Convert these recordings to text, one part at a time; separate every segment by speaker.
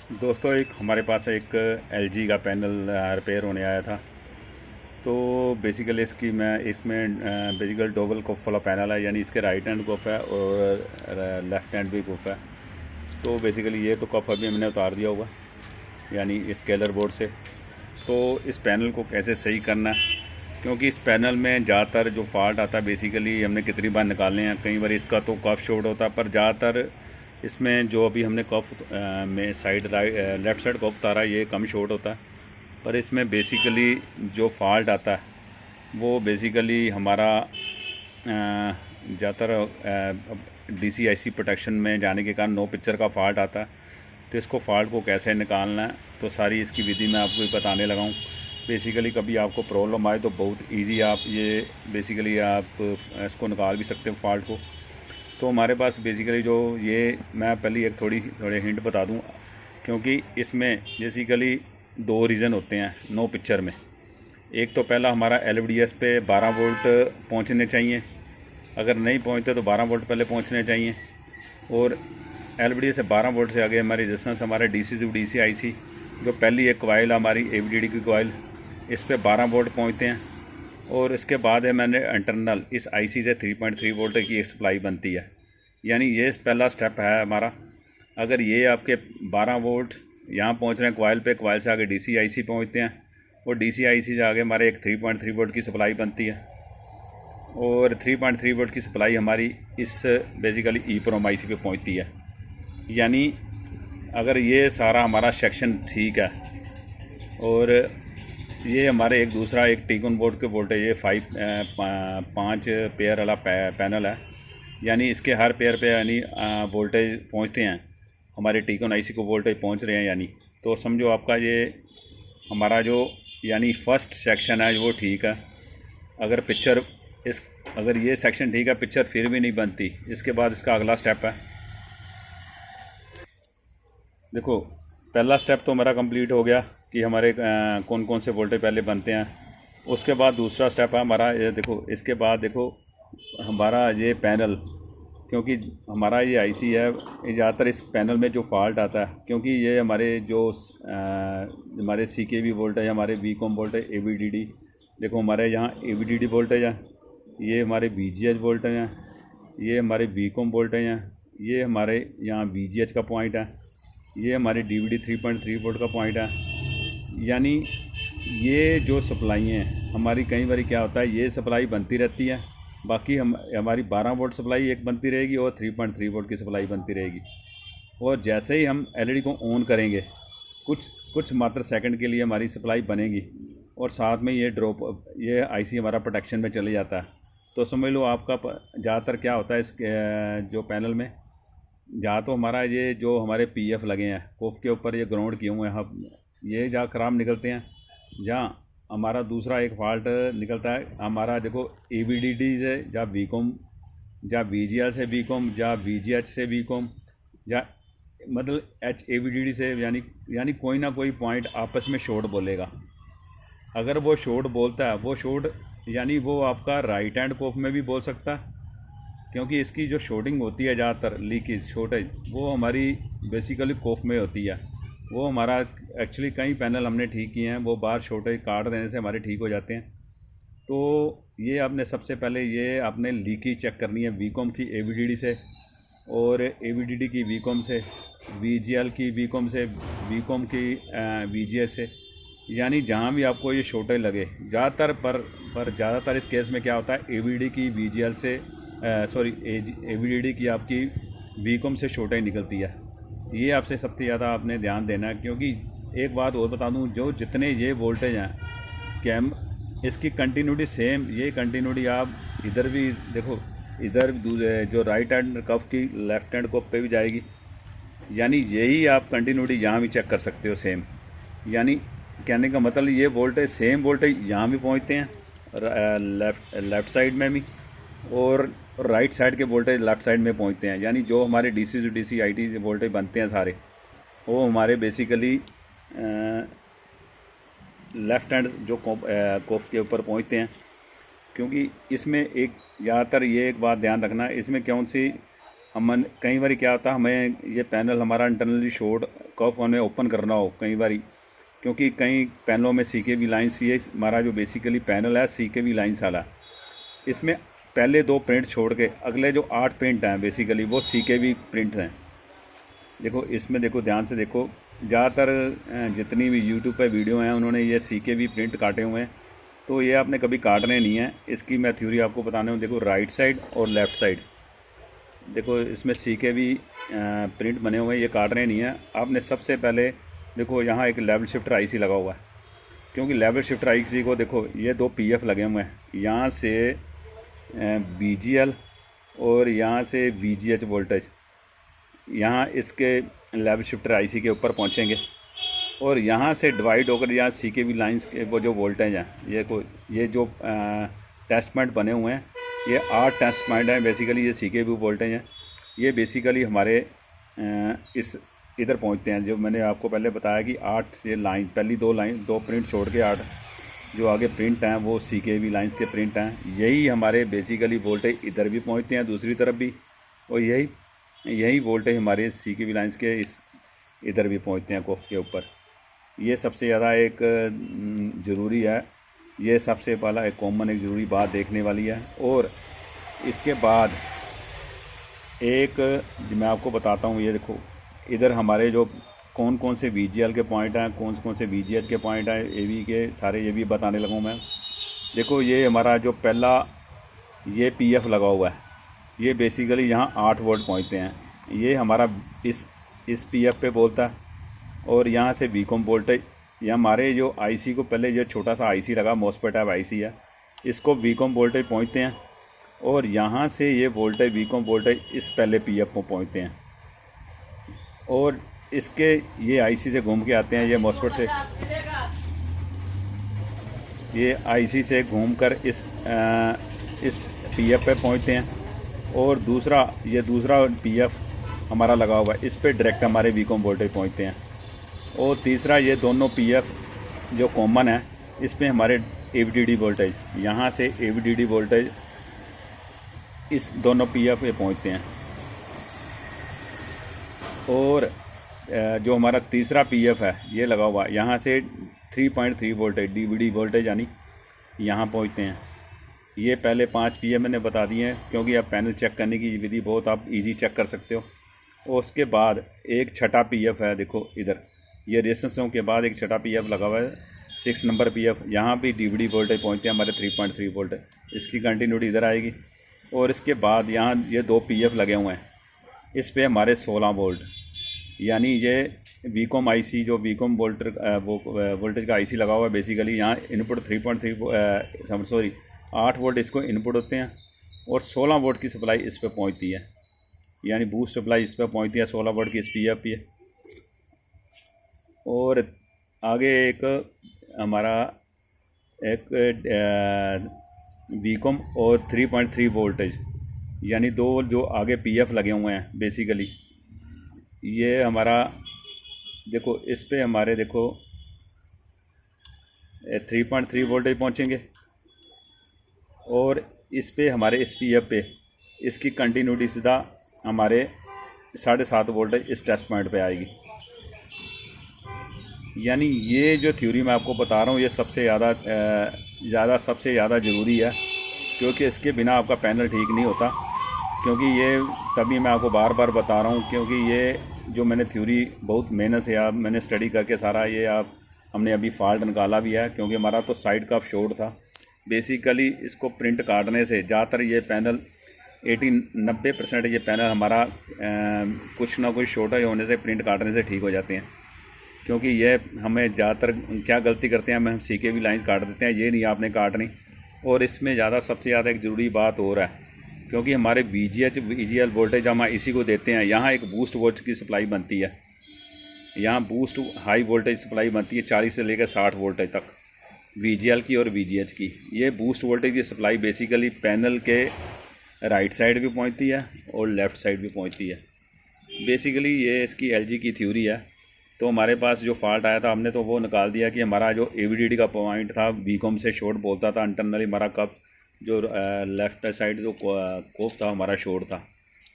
Speaker 1: दोस्तों, एक हमारे पास एक एलजी का पैनल रिपेयर होने आया था। तो बेसिकली इसमें बेसिकल डबल कफ वाला पैनल है, यानी इसके राइट हैंड कफ है और लेफ़्ट हैंड भी कफ है। तो बेसिकली ये तो कफ अभी हमने उतार दिया होगा, यानी इस स्केलर बोर्ड से। तो इस पैनल को कैसे सही करना है, क्योंकि इस पैनल में ज़्यादातर जो फॉल्ट आता है बेसिकली हमने कितनी बार निकालने हैं। कई बार इसका तो कफ शॉर्ट होता है, पर ज़्यादातर इसमें जो अभी हमने कफ में साइड लेफ़्ट साइड कफ उतारा, ये कम शॉर्ट होता है। पर इसमें बेसिकली जो फॉल्ट आता है वो बेसिकली हमारा ज़्यादातर डीसी-आईसी प्रोटेक्शन में जाने के कारण नो पिक्चर का फॉल्ट आता है। तो इसको फॉल्ट को कैसे निकालना है, तो सारी इसकी विधि मैं आपको बताने लगा हूँ। बेसिकली कभी आपको प्रॉब्लम आए तो बहुत इजी आप ये बेसिकली आप इसको निकाल भी सकते हो फॉल्ट को। तो हमारे पास बेसिकली जो ये मैं पहले एक थोड़े हिंट बता दूं, क्योंकि इसमें बेसिकली दो रीज़न होते हैं नो पिक्चर में। एक तो पहला हमारा एलवीडीएस पे 12 वोल्ट पहुंचने चाहिए, अगर नहीं पहुंचते तो 12 वोल्ट पहले पहुंचने चाहिए। और एलवीडीएस से 12 वोल्ट से आगे हमारी रेजिस्टेंस हमारे डीसी टू डीसी आईसी, जो पहली एक कॉइल हमारी एवीडीडी की कॉइल, इस पे 12 वोल्ट पहुँचते हैं। और इसके बाद है मैंने इंटरनल इस आईसी से 3.3 वोल्ट की एक सप्लाई बनती है, यानी ये पहला स्टेप है हमारा। अगर ये आपके 12 वोल्ट यहाँ पहुँच रहे हैं कॉइल पे, कॉइल से आगे डीसी आईसी पहुँचते हैं, और डीसी आईसी से आगे हमारे एक 3.3 वोल्ट की सप्लाई बनती है। और 3.3 वोल्ट की सप्लाई हमारी इस बेसिकली ईप्रोम आईसी पे पहुँचती है। यानी अगर ये सारा हमारा सेक्शन ठीक है, और ये हमारे एक दूसरा एक टीकन बोर्ड के वोल्टेज ये 5 पेयर वाला पैनल है, यानी इसके हर पेयर पे यानी वोल्टेज पहुंचते हैं, हमारे टीकन आईसी को वोल्टेज पहुंच रहे हैं। यानी तो समझो आपका ये हमारा जो यानी फर्स्ट सेक्शन है वो ठीक है। अगर अगर ये सेक्शन ठीक है, पिक्चर फिर भी नहीं बनती, इसके बाद इसका अगला स्टेप है। देखो, पहला स्टेप तो हमारा कंप्लीट हो गया कि हमारे कौन कौन से वोल्टेज पहले बनते हैं। उसके बाद दूसरा स्टेप है हमारा ये देखो, इसके बाद देखो हमारा ये पैनल, क्योंकि हमारा ये आईसी है, ज़्यादातर इस पैनल में जो फॉल्ट आता है, क्योंकि ये हमारे जो हमारे सीकेवी वोल्टेज, हमारे वीकॉम वोल्टेज, एवीडीडी, देखो हमारे यहाँ एवीडीडी वोल्टेज है, ये हमारे वीजीएच वोल्टेज हैं, ये हमारे वीकॉम वोल्टेज हैं, ये हमारे यहाँ वीजीएच का पॉइंट है, ये हमारे डीवीडी 3.3 वोल्ट का पॉइंट है। यानी ये जो सप्लाई हैं हमारी, कई बार क्या होता है ये सप्लाई बनती रहती है, बाकी हमारी 12 वोल्ट सप्लाई एक बनती रहेगी और 3.3 वोल्ट की सप्लाई बनती रहेगी। और जैसे ही हम एलईडी को ऑन करेंगे, कुछ मात्र सेकंड के लिए हमारी सप्लाई बनेगी, और साथ में ये आईसी हमारा प्रोटेक्शन में चले जाता है। तो समझ लो आपका ज़्यादातर क्या होता है इस जो पैनल में, जहाँ तो हमारा ये जो हमारे पीएफ लगे हैं कोफ के ऊपर, ये ग्राउंड किए हुए हैं, हम ये जहाँ ख़राब निकलते हैं। जहाँ हमारा दूसरा एक फॉल्ट निकलता है हमारा, देखो एवीडीडी से, जहाँ वीकॉम, जहाँ वीजीआर से वीकॉम, जहाँ वीजीएच से वीकॉम, जहाँ मतलब एच एवीडीडी से, यानी कोई ना कोई पॉइंट आपस में शॉर्ट बोलेगा। अगर वो शॉर्ट बोलता है, वो शॉर्ट यानी वो आपका राइट हैंड कोफ में भी बोल सकता है, क्योंकि इसकी जो शॉर्टिंग होती है ज़्यादातर लीकेज शॉर्टेज, वो हमारी बेसिकली कोफ में होती है। वो हमारा एक्चुअली कई पैनल हमने ठीक किए हैं, वो बाहर शॉर्टेज काट देने से हमारे ठीक हो जाते हैं। तो ये आपने सबसे पहले ये आपने लीकेज चेक करनी है वीकॉम की एवीडीडी से, और एवीडीडी की वीकॉम से, वीजीएल की वीकॉम से, वीकॉम की वीजीएस से, यानी जहाँ भी आपको ये शॉर्टेज लगे। ज़्यादातर पर ज़्यादातर इस केस में क्या होता है, एवीडी की वीजीएल से एवीडीडी की आपकी वीकॉम से शॉर्टेज निकलती है। ये आपसे सबसे ज़्यादा आपने ध्यान देना है, क्योंकि एक बात और बता दूं, जो जितने ये वोल्टेज हैं कैम, इसकी कंटिन्यूटी सेम, ये कंटिन्यूटी आप इधर भी देखो, इधर जो राइट हैंड कफ की लेफ़्ट हैंड कफ पे भी जाएगी, यानी यही आप कंटिन्यूटी यहाँ भी चेक कर सकते हो सेम। यानी कहने का मतलब ये वोल्टेज सेम वोल्टेज यहाँ भी पहुँचते हैं, लेफ़्ट साइड में भी, और राइट साइड के वोल्टेज लेफ़्ट साइड में पहुंचते हैं। यानी जो हमारे डीसी टू डीसी आईटी वोल्टेज बनते हैं सारे, वो हमारे बेसिकली लेफ़्ट हैंड जो कोफ के ऊपर पहुंचते हैं। क्योंकि इसमें एक ज़्यादातर ये एक बात ध्यान रखना, इसमें कौन सी हम कई बार क्या होता है, हमें ये पैनल हमारा इंटरनली शॉर्ट कफ हमें ओपन करना हो कई बार, क्योंकि कई पैनलों में CKV लाइन्स, ये हमारा जो बेसिकली पैनल है CKV लाइन्स वाला, इसमें पहले 2 प्रिंट छोड़ के अगले जो 8 प्रिंट हैं बेसिकली वो CKV प्रिंट हैं। देखो इसमें देखो ध्यान से देखो, ज़्यादातर जितनी भी यूट्यूब पे वीडियो हैं उन्होंने ये CKV प्रिंट काटे हुए हैं, तो ये आपने कभी काटने नहीं है। इसकी मैं थ्योरी आपको बताने हूँ। देखो राइट साइड और लेफ़्ट साइड, देखो इसमें CKV प्रिंट बने हुए हैं, ये काटने नहीं है आपने। सबसे पहले देखो यहाँ एक लेवल शिफ्टर IC लगा हुआ है, क्योंकि लेवल शिफ्टर IC को देखो ये 2 PF लगे हुए हैं, यहाँ से VGL और यहाँ से VGH वोल्टेज यहाँ इसके लेवल शिफ्टर IC के ऊपर पहुँचेंगे, और यहाँ से डिवाइड होकर यहाँ CKV लाइंस के वो जो वोल्टेज हैं, ये जो टेस्ट पॉइंट बने हुए हैं, ये 8 टेस्ट पॉइंट हैं बेसिकली। ये CKV वोल्टेज हैं, ये बेसिकली हमारे इस इधर पहुँचते हैं। जो मैंने आपको पहले बताया कि 8 ये लाइन, पहली 2 प्रिंट छोड़ के 8 जो आगे प्रिंट हैं वो CKV लाइंस के प्रिंट हैं। यही हमारे बेसिकली वोल्टेज इधर भी पहुँचते हैं दूसरी तरफ भी, और यही वोल्टेज हमारे CKV लाइंस के इस इधर भी पहुँचते हैं कोफ के ऊपर। ये सबसे ज़्यादा एक ज़रूरी है, ये सबसे पहला एक कॉमन एक ज़रूरी बात देखने वाली है। और इसके बाद एक मैं आपको बताता हूँ, ये देखो इधर हमारे जो कौन कौन से VGL के पॉइंट हैं, कौन से VGH के पॉइंट हैं, AV के सारे ये भी बताने लगूँ मैं। देखो ये हमारा जो पहला ये PF लगा हुआ है, ये बेसिकली यहाँ 8 वोल्ट पहुँचते हैं, ये हमारा इस PF पे बोलता है। और यहाँ से VCOM वोल्टेज, ये हमारे जो IC को पहले ये छोटा सा IC लगा, MOSFET टाइप IC है, इसको VCOM वोल्टेज पहुँचते हैं, और यहाँ से ये वोल्टेज VCOM वोल्टेज इस पहले PF को पहुँचते हैं, और इसके ये IC से घूम के आते हैं, ये MOSFET से, ये IC से घूम कर इस PF पे पहुँचते हैं। और दूसरा PF हमारा लगा हुआ है, इस पे डायरेक्ट हमारे VCOM वोल्टेज पहुँचते हैं। और तीसरा ये दोनों PF जो कॉमन है, इस पे हमारे AVDD वोल्टेज, यहाँ से AVDD वोल्टेज इस दोनों PF पे पहुँचते हैं। और जो हमारा तीसरा PF है ये लगा हुआ, यहाँ से 3.3 वोल्टेज DVD वोल्टेज यानी यहाँ पहुँचते हैं। ये पहले 5 PF मैंने बता दिए हैं, क्योंकि आप पैनल चेक करने की विधि बहुत आप इजी चेक कर सकते हो। और उसके बाद एक छठा PF है, देखो इधर ये रेजिस्टेंसों के बाद एक छठा PF लगा हुआ है, 6 नंबर PF, यहाँ भी DVD वोल्टेज पहुँचते हैं हमारे 3.3 वोल्ट, इसकी कंटिन्यूटी इधर आएगी। और इसके बाद यहाँ ये 2 PF लगे हुए हैं, इस पे हमारे 16 वोल्ट, यानी ये VCOM IC जो VCOM वोल्टेज का IC लगा हुआ है, बेसिकली यहाँ इनपुट 8 वोल्ट इसको इनपुट होते हैं, और 16 वोल्ट की सप्लाई इस पर पहुँचती है, यानी बूस्ट सप्लाई इस पर पहुँचती है 16 वोल्ट की इस PF पे। और आगे एक हमारा एक VCOM और 3.3 वोल्टेज, यानी 2 जो आगे PF लगे हुए हैं बेसिकली, ये हमारा देखो इस पे हमारे देखो 3.3 वोल्टेज पहुँचेंगे, और इस पे हमारे इस PF पे इसकी कंटिन्यूटी सीधा हमारे 7.5 वोल्टेज इस टेस्ट पॉइंट पे आएगी। यानी ये जो थ्योरी मैं आपको बता रहा हूँ, ये सबसे ज़्यादा ज़रूरी है, क्योंकि इसके बिना आपका पैनल ठीक नहीं होता। क्योंकि ये तभी मैं आपको बार बार बता रहा हूँ, क्योंकि ये जो मैंने थ्योरी बहुत मेहनत से मैंने स्टडी करके सारा ये हमने अभी फॉल्ट निकाला भी है, क्योंकि हमारा तो साइड का शॉर्ट था। बेसिकली इसको प्रिंट काटने से ज़्यादातर ये पैनल 80-90% ये पैनल हमारा कुछ ना कुछ शॉर्टेज होने से प्रिंट काटने से ठीक हो जाते हैं। क्योंकि ये हमें ज़्यादातर क्या गलती करते हैं, हम CKV लाइन्स काट देते हैं, ये नहीं आपने काटनी। और इसमें सबसे ज़्यादा एक ज़रूरी बात और है, क्योंकि हमारे VGL वोल्टेज हम इसी को देते हैं, यहाँ एक बूस्ट वोल्ट की सप्लाई बनती है, यहाँ बूस्ट हाई वोल्टेज सप्लाई बनती है 40 से लेकर 60 वोल्टेज तक, VGL की और VGH की। ये बूस्ट वोल्टेज की सप्लाई बेसिकली पैनल के राइट साइड भी पहुँचती है और लेफ़्ट साइड भी पहुँचती है। बेसिकली ये इसकी LG की थ्योरी है। तो हमारे पास जो फॉल्ट आया था, हमने तो वो निकाल दिया कि हमारा जो AVDD का पॉइंट था VCOM से शॉर्ट बोलता था, इंटरनली हमारा कप जो लेफ़्ट साइड जो कोफ था हमारा शॉर्ट था,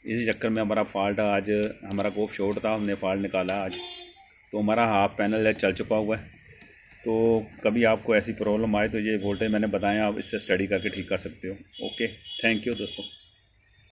Speaker 1: इसी चक्कर में हमारा फॉल्ट आज, हमारा कोप शॉर्ट था, हमने फॉल्ट निकाला आज, तो हमारा हाफ पैनल चल चुका हुआ है। तो कभी आपको ऐसी प्रॉब्लम आए तो ये वोल्टेज मैंने बताया, आप इससे स्टडी करके ठीक कर सकते हो। ओके, थैंक यू दोस्तों।